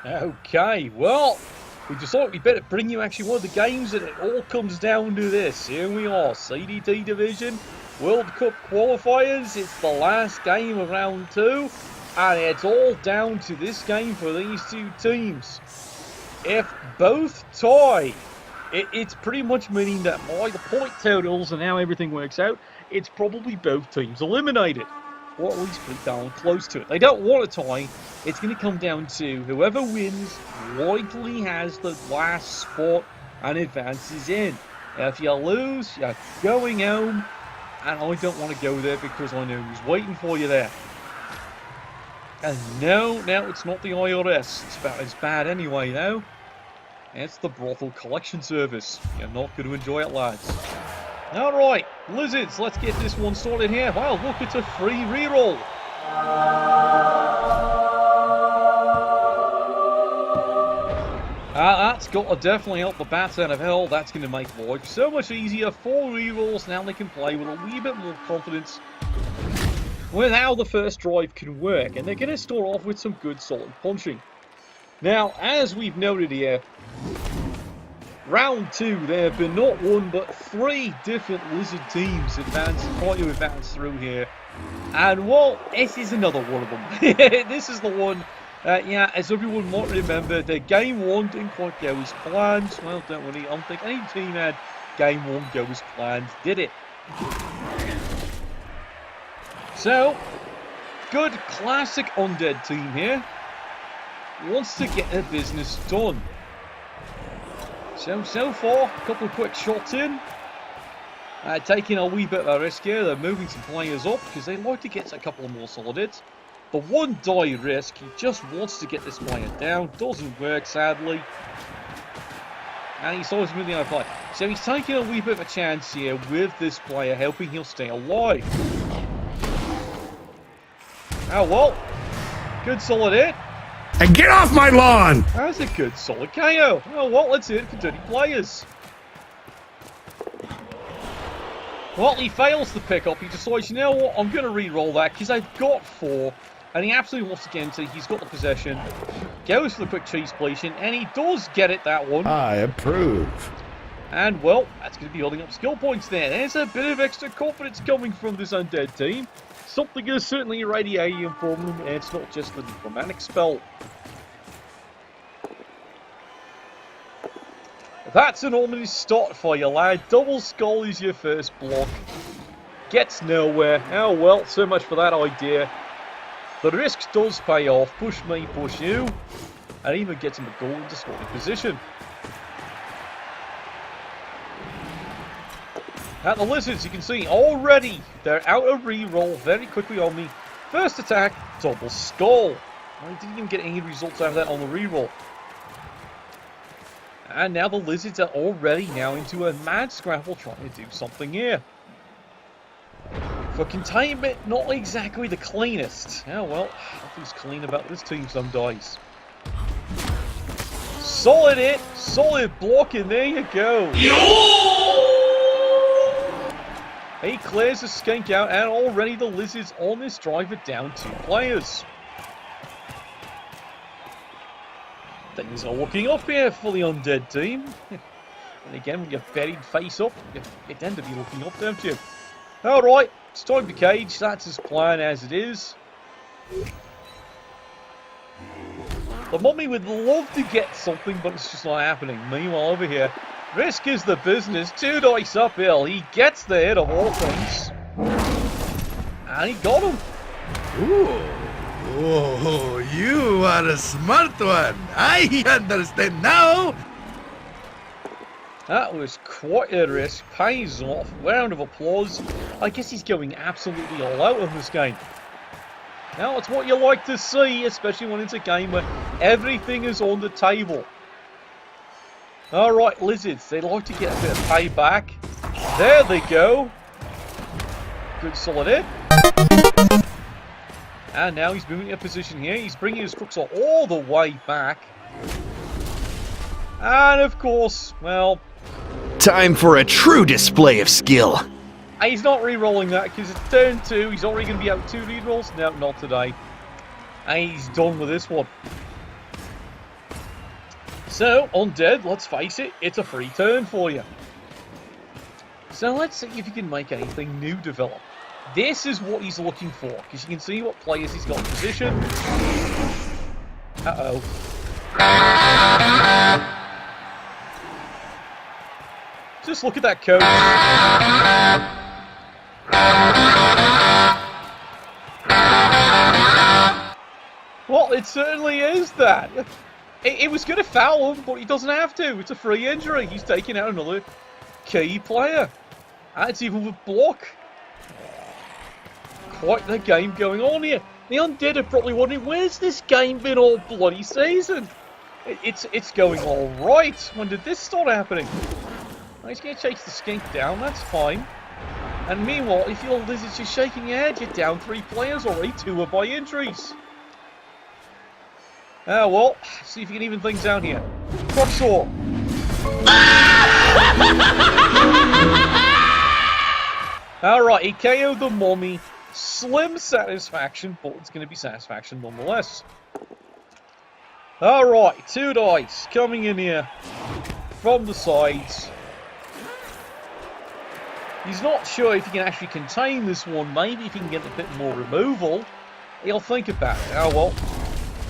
Okay, well, we just thought we'd better bring you actually one of the games, and it all comes down to this. Here we are, CDT Division, World Cup Qualifiers. It's the last game of round 2, and it's all down to this game for these two teams. If both tie, it's pretty much meaning that by the point totals and how everything works out, it's probably both teams eliminated. Or at least pretty darn close to it. They don't want to tie. It's going to come down to whoever wins likely has the last spot and advances in. If you lose, you're going home, and I don't want to go there because I know who's waiting for you there. And no, it's not the IRS. It's about as bad anyway, though. It's the brothel collection service. You're not going to enjoy it, lads. Alright, Lizards, let's get this one started here. Wow, look, it's a free reroll. That's got to definitely help the bats out of hell. That's going to make life so much easier. 4 rerolls, now they can play with a wee bit more confidence with how the first drive can work. And they're going to start off with some good solid punching. Now, as we've noted here, round 2, there have been not 1 but 3 different Lizard teams trying to advance through here. And well, this is another one of them. This is the one, yeah, as everyone might remember, the game 1 didn't quite go as planned. Well, don't worry, I don't think any team had game 1 go as planned, did it? So, good classic Undead team here. Wants to get their business done. So far, a couple of quick shots in. Taking a wee bit of a risk here. They're moving some players up because they like to get a couple of more solid hits. The 1 die risk, he just wants to get this player down. Doesn't work, sadly. And he's always moving out of play. So he's taking a wee bit of a chance here with this player, helping he'll stay alive. Oh well. Good solid hit. And get off my lawn! That's a good solid KO. Oh well, let's hit it for dirty players. Well, he fails the pickup. He decides, you know what, I'm going to re-roll that because I've got 4. And he absolutely wants to get into it. He's got the possession. Goes for the quick cheese pleation. And he does get it, that one. I approve. And, well, that's going to be holding up skill points there. There's a bit of extra confidence coming from this Undead team. Something is certainly radiating from them, and it's not just the romantic spell. That's an ominous start for you, lad. Double skull is your first block. Gets nowhere. Oh well, so much for that idea. The risk does pay off. Push me, push you. And even gets him a goal into scoring position. At the Lizards, you can see already they're out of reroll very quickly on me. First attack, double skull. I didn't even get any results out of that on the reroll. And now the Lizards are already now into a mad scrabble trying to do something here. For containment, not exactly the cleanest. Oh well, nothing's clean about this team some days. Solid hit, solid block, and there you go. He clears the skink out, and already the Lizards on this drive are down 2 players. Things are looking up here for the Undead team. And again, when you're buried face up, you tend to be looking up, don't you? Alright, it's time to cage. That's his plan as it is. The mummy would love to get something, but it's just not happening. Meanwhile, over here, risk is the business. 2 dice uphill. He gets the hit of all things. And he got him. Ooh. Oh, you are a smart one. I understand now. That was quite a risk. Pays off. Round of applause. I guess he's going absolutely all out in this game. Now, it's what you like to see, especially when it's a game where everything is on the table. Alright, Lizards, they like to get a bit of payback. There they go. Good solid hit. And now he's moving a position here. He's bringing his crooks all the way back. And of course, well... time for a true display of skill. He's not re-rolling that because it's turn 2. He's already going to be out 2 re-rolls. No, not today. And he's done with this one. So, Undead, let's face it, it's a free turn for you. So let's see if you can make anything new develop. This is what he's looking for, because you can see what players he's got in position. Uh-oh. Just look at that code. Well, it certainly is that. It was going to foul him, but he doesn't have to. It's a free injury. He's taking out another key player. And it's even with block. Quite the game going on here. The Undead are probably wondering, where's this game been all bloody season? It's going all right. When did this start happening? Well, he's going to chase the skink down, that's fine. And meanwhile, if your Lizards are shaking your head, you're down 3 players already, 2 are by injuries. Well, see if you can even things out here. Crocksaw. Alright, he KO'd the mummy. Slim satisfaction, but it's going to be satisfaction nonetheless. Alright, 2 dice coming in here from the sides. He's not sure if he can actually contain this one. Maybe if he can get a bit more removal, he'll think about it. Oh well,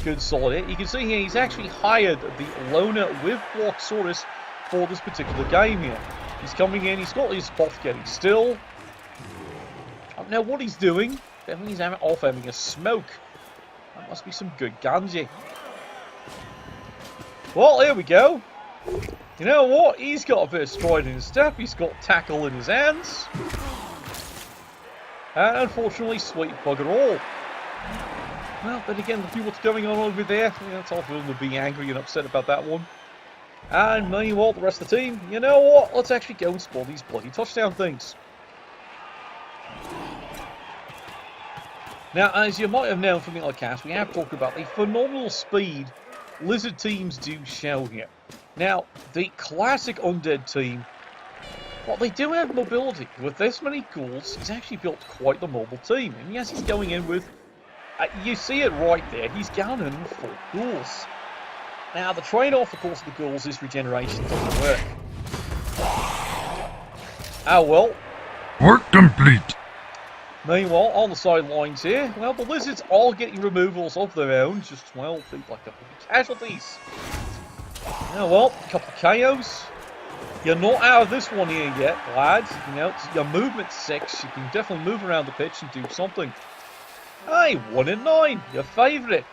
good solid hit. You can see here he's actually hired the loner with Blocksaurus for this particular game here. He's coming in, he's got his spot getting still. I don't know what he's doing. Definitely he's having a smoke. That must be some good ganji. Well, here we go. You know what? He's got a bit of stride in his step. He's got tackle in his hands. And unfortunately, sweet bugger all. Well, then again, the people what's going on over there, it's all for them to be angry and upset about that one. And meanwhile, the rest of the team, you know what? Let's actually go and score these bloody touchdown things. Now, as you might have known from the other cast, we have talked about the phenomenal speed Lizard teams do show here. Now, the classic Undead team, well, they do have mobility. With this many ghouls, he's actually built quite the mobile team. And yes, he's going in with, you see it right there, he's going in with 4 ghouls. Now, the trade-off, of course, of the ghouls is regeneration doesn't work. Oh well. Work complete. Meanwhile, on the sidelines here, well, the Lizards are getting removals of their own, just, well, be like a casualties. Oh well, a couple of KOs. You're not out of this one here yet, lads. You know, your movement's 6. You can definitely move around the pitch and do something. Hey, 1 in 9, your favourite.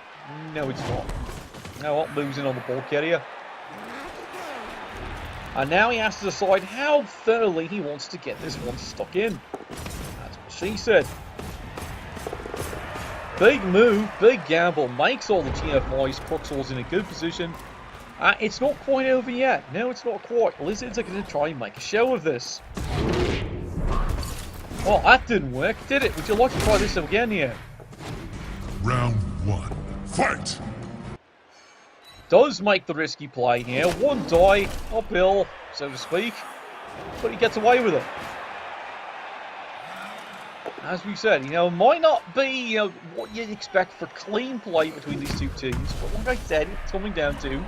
No, it's not. Now what, losing on the ball carrier. And now he has to decide how thoroughly he wants to get this one stuck in. That's what she said. Big move, big gamble, makes all the GFIs, Croxall's in a good position. It's not quite over yet. No, it's not quite. Lizards are going to try and make a show of this. Well, that didn't work, did it? Would you like to try this again here? Round 1. Fight! Does make the risky play here. 1 die, uphill, so to speak. But he gets away with it. As we said, might not be what you'd expect for clean play between these 2 teams. But like I said, it's coming down to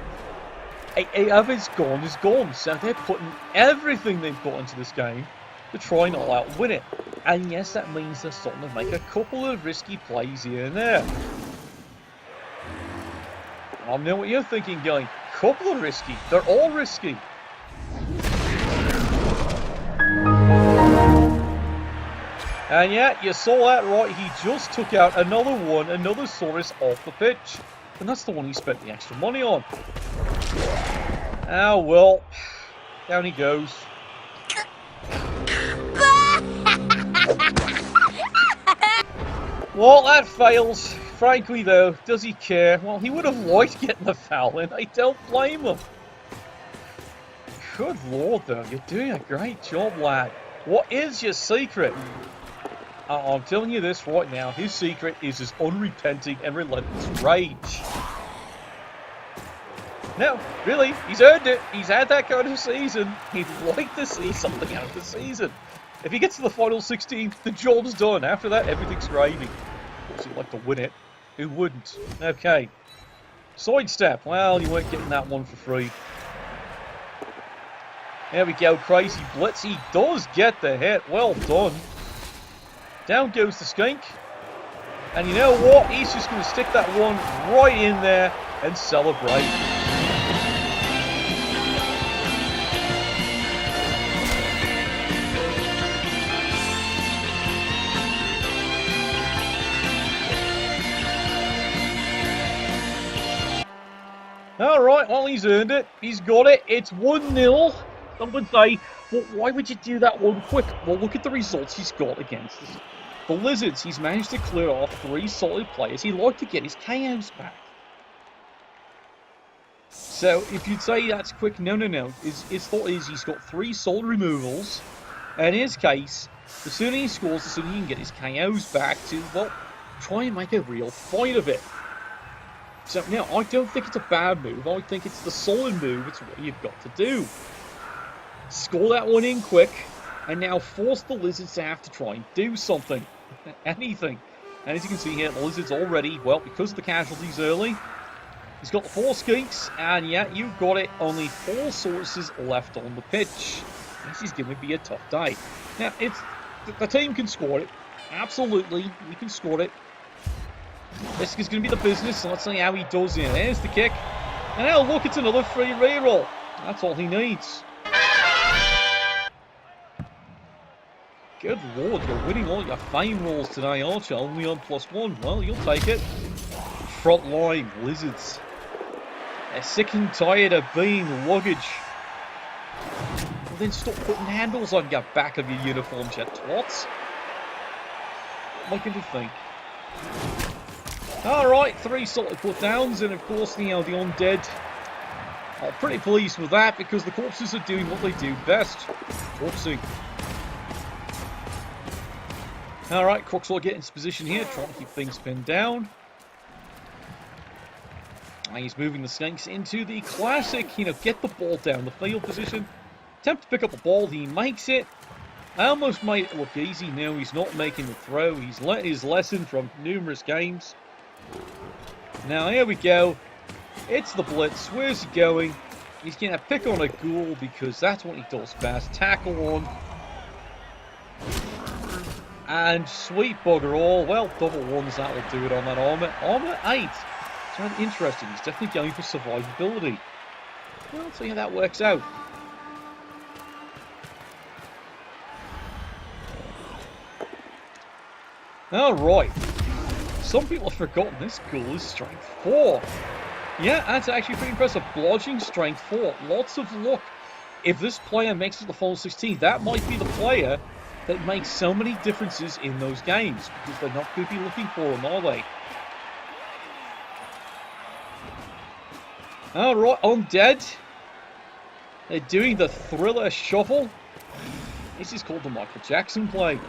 if it's gone, it's gone. So they're putting everything they've got into this game to try and all out win it. And yes, that means they're starting to make a couple of risky plays here and there. I know what you're thinking, going, couple of risky. They're all risky. And yeah, you saw that right. He just took out another Saurus off the pitch. And that's the one he spent the extra money on. Oh well, down he goes. Well, that fails. Frankly though, does he care? Well, he would have liked getting the foul in. I don't blame him. Good lord though, you're doing a great job, lad. What is your secret? I'm telling you this right now, his secret is his unrepenting and relentless rage. No, really, he's earned it. He's had that kind of season. He'd like to see something out of the season. If he gets to the final 16, the job's done. After that, everything's gravy. Of course, he'd like to win it. Who wouldn't? Okay. Sidestep. Well, you weren't getting that one for free. There we go. Crazy Blitz. He does get the hit. Well done. Down goes the skink. And you know what? He's just going to stick that one right in there and celebrate. Alright, well, he's earned it. He's got it. It's 1-0. Some would say, well, why would you do that one quick? Well, look at the results he's got against the Lizards. He's managed to clear off 3 solid players. He'd like to get his KOs back. So, if you'd say that's quick, no. His thought is he's got 3 solid removals. And in his case, the sooner he scores, the sooner he can get his KOs back to, well, try and make a real fight of it. So, now, I don't think it's a bad move. I think it's the solid move. It's what you've got to do. Score that one in quick, and now force the Lizards to have to try and do something. Anything. And as you can see here, the Lizards already, well, because the casualties early, he's got the 4 skinks, and yeah, you've got it. Only 4 sources left on the pitch. This is going to be a tough day. Now, the team can score it. Absolutely, you can score it. This is going to be the business, so let's see how he does here. There's the kick. And now look, it's another free reroll. That's all he needs. Good lord, you're winning all your fame rolls today, aren't you? Only on +1. Well, you'll take it. Frontline Lizards. They're sick and tired of being luggage. Well, then stop putting handles on your back of your uniforms, you twats. What am I going to think? Alright, 3 solid put-downs, and of course, you know, the Undead are pretty pleased with that because the corpses are doing what they do best. Corpsing. Alright, Crooks will get into position here, trying to keep things pinned down. And he's moving the Skanks into the classic, you know, get the ball down the field position. Attempt to pick up the ball, he makes it. I almost made it look easy. Now he's not making the throw. He's learnt his lesson from numerous games. Now here we go. It's the blitz. Where's he going? He's going to pick on a ghoul because that's what he does best. Tackle on. And sweet bugger all. Well, double ones, that will do it on that armor. Armor 8. It's rather interesting. He's definitely going for survivability. Well, let's see how that works out. Alright. Some people have forgotten this ghoul is strength 4. Yeah, that's actually pretty impressive. Blodging strength 4. Lots of luck. If this player makes it to the final 16, that might be the player that makes so many differences in those games. Because they're not going to be looking for them, are they? Alright, Undead. They're doing the Thriller Shuffle. This is called the Michael Jackson play.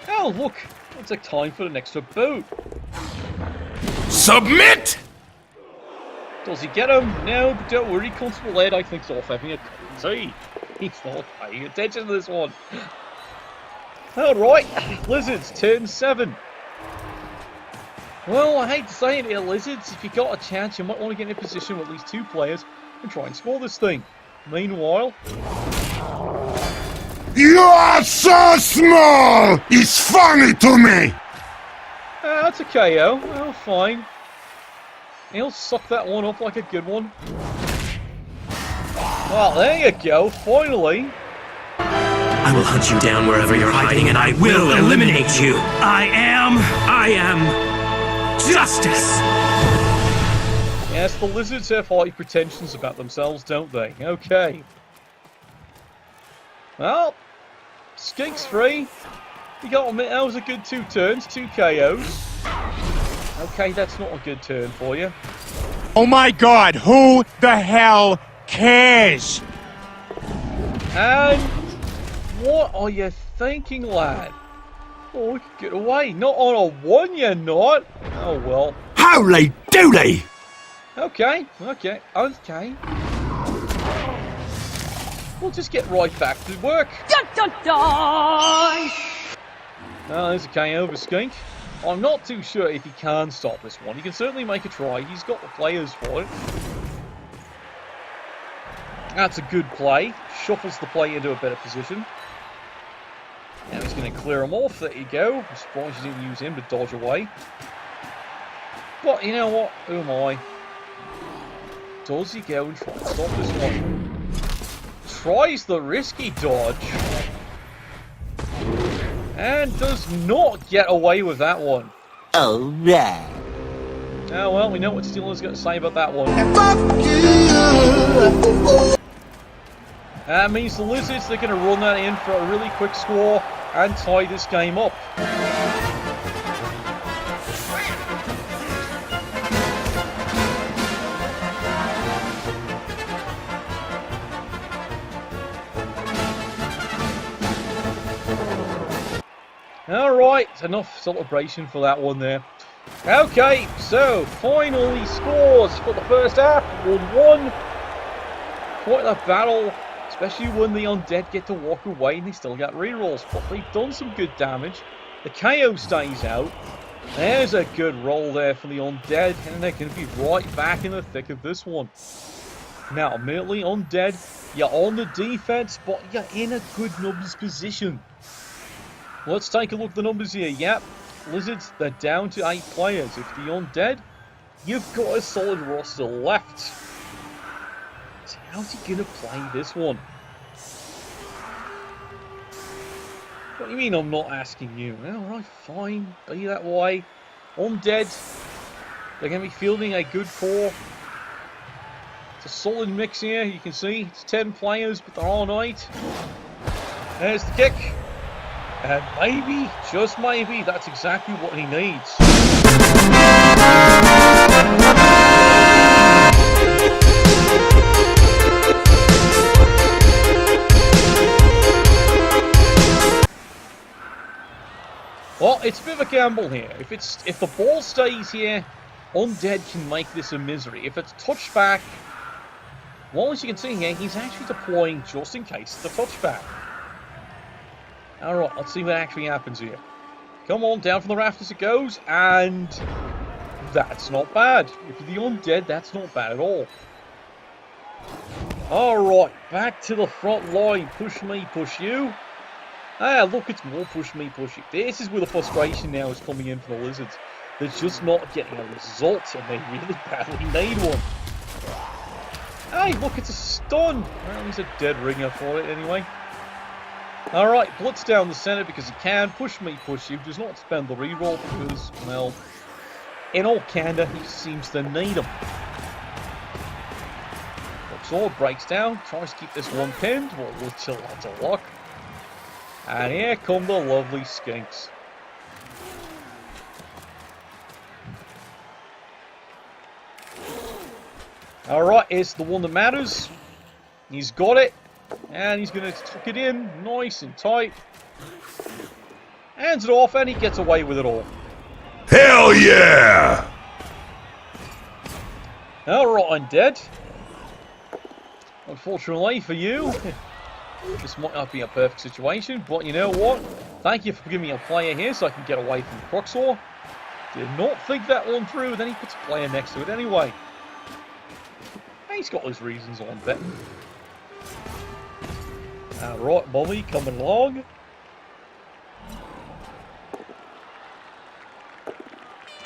Oh, look. It's like time for an extra boot. Submit! Does he get him? No, but don't worry. Constable Ed, I think, is off having a cup of tea. He's not paying attention to this one. Alright, Lizards, turn 7. Well, I hate to say it here, Lizards. If you got a chance, you might want to get in a position with at least 2 players and try and score this thing. Meanwhile... You are so small! It's funny to me! That's a KO. Well, fine. He'll suck that one up like a good one. Well, there you go, finally. I will hunt you down wherever you're hiding, and I will eliminate you. I am justice. Yes, the Lizards have high pretensions about themselves, don't they? Okay. Well, Skink's free. You got to admit, that was a good 2 turns, 2 KOs. Okay, that's not a good turn for you. Oh my god, who the hell cares? And what are you thinking, lad? Oh, get away. Not on a 1, you're not. Oh, well. Holy dooly! Okay. We'll just get right back to work. Dun dun dun! Oh, there's a KO for Skink. I'm not too sure if he can stop this one. He can certainly make a try. He's got the players for it. That's a good play. Shuffles the play into a better position. Now he's going to clear him off. There you go. I'm surprised he didn't use him to dodge away. But you know what? Who am I? Does he go and try and stop this one? Tries the risky dodge. And does not get away with that one. Oh, right. Oh well, we know what Steeler's got to say about that one. That means the Lizards, they're going to run that in for a really quick score and tie this game up. Alright, enough celebration for that one there. Okay, so finally scores for the first half. 1-1. Quite a battle, especially when the Undead get to walk away and they still get rerolls. But they've done some good damage. The KO stays out. There's a good roll there for the Undead, and they're going to be right back in the thick of this one. Now, admittedly, Undead, you're on the defense, but you're in a good numbers position. Let's take a look at the numbers here. Yep, Lizards, they're down to 8 players. If the Undead, you've got a solid roster left. So how's he going to play this one? What do you mean I'm not asking you? Alright, fine. Be that way. Undead, they're going to be fielding a good core. It's a solid mix here. You can see it's 10 players, but they're all 8. There's the kick. And maybe, just maybe, that's exactly what he needs. Well, it's a bit of a gamble here. If the ball stays here, Undead can make this a misery. If it's touchback, well, as you can see here, he's actually deploying just in case the touchback. Alright, let's see what actually happens here. Come on, down from the rafters it goes, and that's not bad. If you're the Undead, that's not bad at all. Alright, back to the front line. Push me, push you. Ah, look, it's more push me, push you. This is where the frustration now is coming in for the Lizards. They're just not getting a result, and they really badly need one. Hey, look, it's a stun. Well, he's a dead ringer for it anyway. Alright, blitz down the centre because he can. Push me, push you. Does not spend the reroll because, well, in all candour, he seems to need him. Sword breaks down, tries to keep this one pinned. Well, with a lot of luck. And here come the lovely skinks. Alright, it's the one that matters. He's got it. And he's going to tuck it in nice and tight. Hands it off and he gets away with it all. Hell yeah! Alright, Undead. Unfortunately for you, this might not be a perfect situation, but you know what? Thank you for giving me a player here so I can get away from the Cruxor. Did not think that one through, then he puts a player next to it anyway. He's got his reasons on betting. Alright, Mommy, coming along.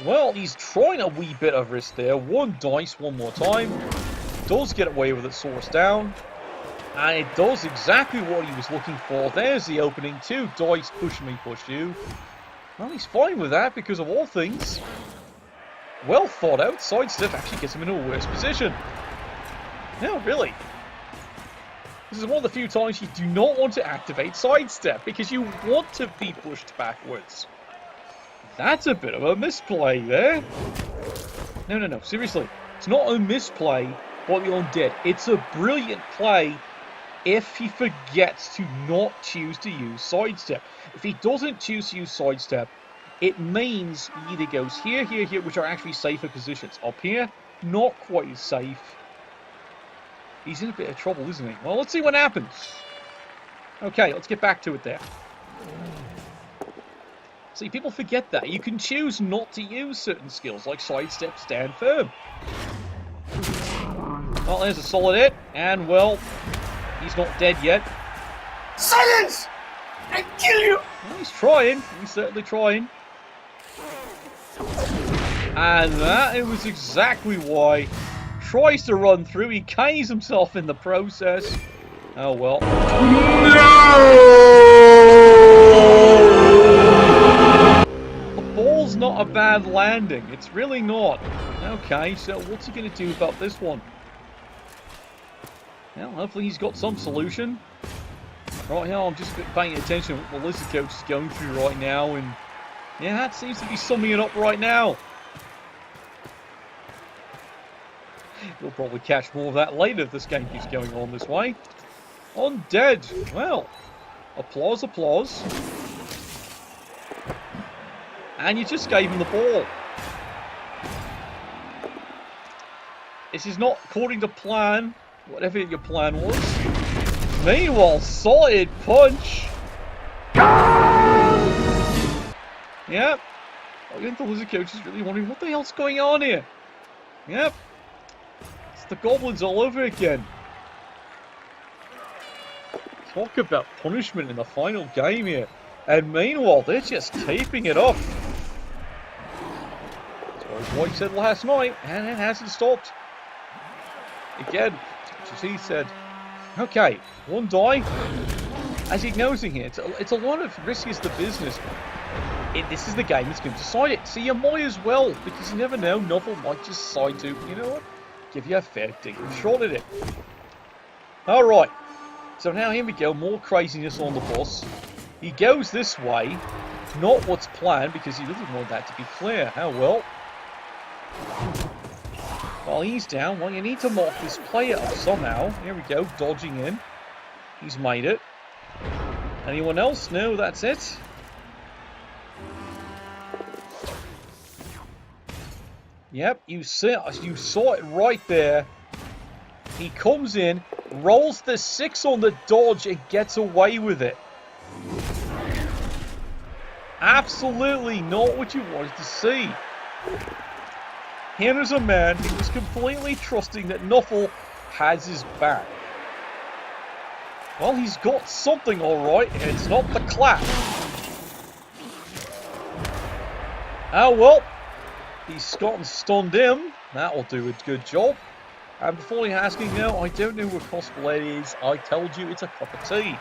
Well, he's trying a wee bit of risk there. One dice, one more time. Does get away with it, source down. And it does exactly what he was looking for. There's the opening. 2 dice, push me, push you. Well, he's fine with that because of all things. Well thought out. Sidestep actually gets him in a worse position. No, really. This is one of the few times you do not want to activate Sidestep because you want to be pushed backwards. That's a bit of a misplay there. No, seriously. It's not a misplay by the Undead. It's a brilliant play if he forgets to not choose to use Sidestep. If he doesn't choose to use Sidestep, it means he either goes here, here, here, which are actually safer positions. Up here, not quite as safe. He's in a bit of trouble, isn't he? Well, let's see what happens. Okay, let's get back to it there. See, people forget that. You can choose not to use certain skills, like sidestep, stand firm. Well, there's a solid hit, and, well, he's not dead yet. Silence! I kill you! Well, he's trying. He's certainly trying. And that it was exactly why. Tries to run through. He Ks himself in the process. Oh, well. The ball's not a bad landing. It's really not. Okay, so what's he going to do about this one? Well, hopefully he's got some solution. Right now, I'm just paying attention to what the Lizard Coach is going through right now, and yeah, that seems to be summing it up right now. We'll probably catch more of that later if this game keeps going on this way. Undead. Well, applause, applause. And you just gave him the ball. This is not according to plan, whatever your plan was. Meanwhile, solid punch. Yep. I think the Lizard Coach is really wondering what the hell's going on here. Yep. It's the goblins all over again. Talk about punishment in the final game here. And meanwhile, they're just taping it off. That's what White said last night, and it hasn't stopped. Again, as he said. Okay, one die. As he knows in here, it's a lot of risk is the business. This is the game that's going to decide it. So you might as well, because you never know, Novel might just decide to, you know what, give you a fair decent shot at it. Alright, so now here we go, more craziness on the boss. He goes this way, not what's planned, because he doesn't want that to be clear. How well? While he's down, well, you need to mark this player up somehow. Here we go, dodging in. He's made it. Anyone else? No, that's it. Yep, you saw it right there. He comes in, rolls the 6 on the dodge, and gets away with it. Absolutely not what you wanted to see. Here's a man who was completely trusting that Nuffle has his back. Well, he's got something alright, and it's not the clap. Oh well, he's gotten stunned him. That'll do a good job. And before you're asking now, I don't know what cosplay it is. I told you it's a cup of tea.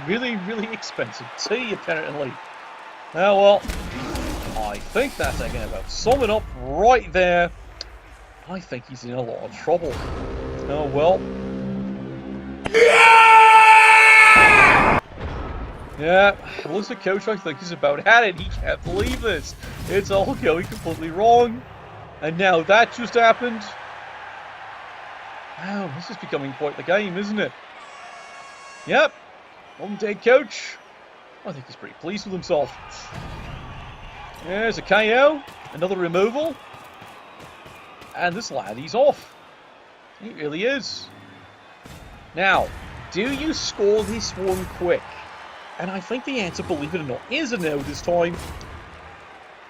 Really, really expensive tea, apparently. Oh well. I think that's going to about sum it up right there. I think he's in a lot of trouble. Oh well. Yeah, Lizard Coach I think is about at it. He can't believe this. It's all going completely wrong. And now that just happened. Wow, this is becoming quite the game, isn't it? Yep. Undead Coach. I think he's pretty pleased with himself. There's a KO, another removal, and this lad, he's off. He really is. Now, do you score this one quick? And I think the answer, believe it or not, is a no this time.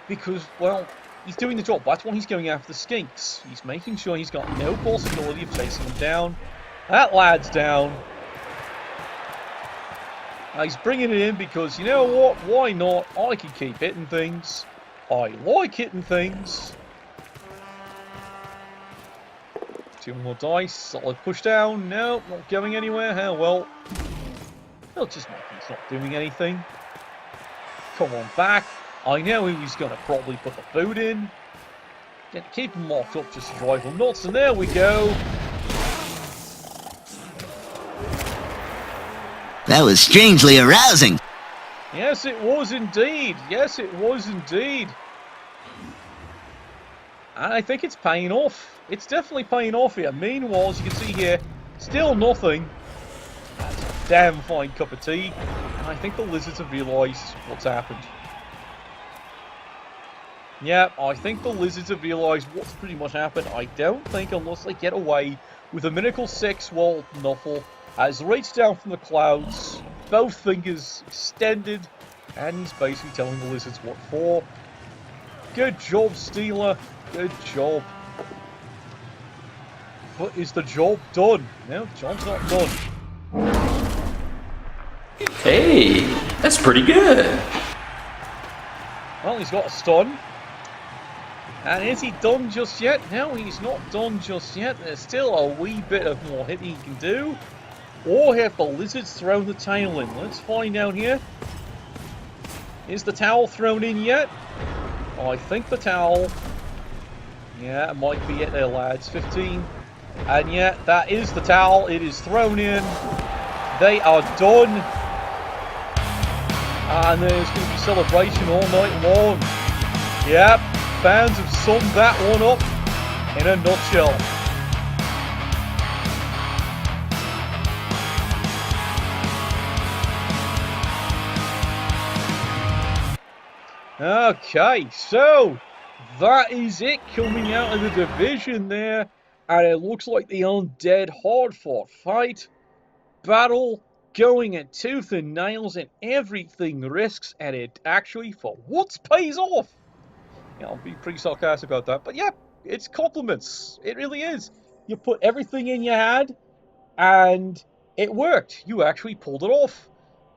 Because, well, he's doing the job. That's why he's going after the skinks. He's making sure he's got no possibility of chasing them down. That lad's down. He's bringing it in because, you know what, why not? I can keep hitting things. I like hitting things. 2 more dice, solid push down. No, not going anywhere. How well. He'll just make he's not doing anything. Come on back. I know he's going to probably put the boot in. Keep him marked up just to drive him nuts. And there we go. That was strangely arousing. Yes, it was indeed. Yes, it was indeed. And I think it's paying off. It's definitely paying off here. Meanwhile, as you can see here, still nothing. That's a damn fine cup of tea. And I think the Lizards have realised what's happened. Yeah, I think the Lizards have realised what's pretty much happened. I don't think unless they get away with a Miracle 6, well, Nuffle has reached down from the clouds, both fingers extended, And he's basically telling the Lizards what for. Good job, Steeler. Good job. But is the job done? No, the job's not done. Hey, that's pretty good. Well, he's got a stun. And is he done just yet? No, he's not done just yet. There's still a wee bit of more hitting he can do. Or have the Lizards thrown the tail in? Let's find out here. Is the towel thrown in yet? Oh, I think the towel... Yeah, it might be it there, lads. 15. And yeah, that is the towel. It is thrown in. They are done. And there's going to be celebration all night long. Yep, fans have summed that one up in a nutshell. Okay, so that is it coming out of the division there. And it looks like the Undead hard-fought fight. Battle going at tooth and nails, and everything risks, and it actually, for once, pays off. Yeah, I'll be pretty sarcastic about that, but yeah, it's compliments. It really is. You put everything in you had, and it worked. You actually pulled it off,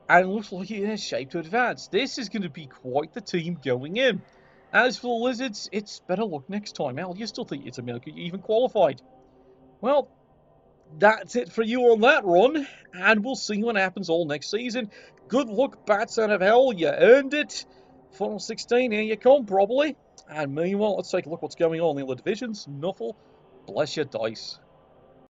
and it looks like you're in shape to advance. This is going to be quite the team going in. As for the Lizards, it's better luck next time. Al, you still think it's a miracle you even qualified. Well, that's it for you on that run, and we'll see what happens all next season. Good luck, bats out of hell. You earned it. Final 16, here you come, probably. And meanwhile, let's take a look what's going on in the other divisions. Nuffle, bless your dice.